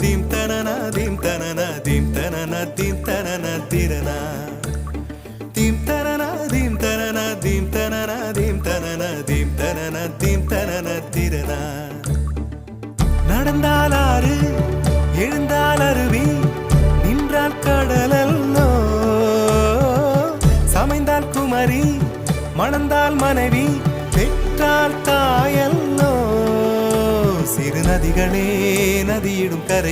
theme தனனா theme தனனா theme தனனா தீம் தனனா திரனா தீம் தனனா தீம் தனனா தீம் தனனா தீம் தனனா தீம் தனனா தீம் தனனா திரனா நடந்தால் ஆறு எழுந்தால் அருவி நின்றால் கடலல்லோ சமைந்தால் குமரி மணந்தால் மனைவி பெற்றால் தாயல்லோ சிறு நதிகளே நதியிடும் கரை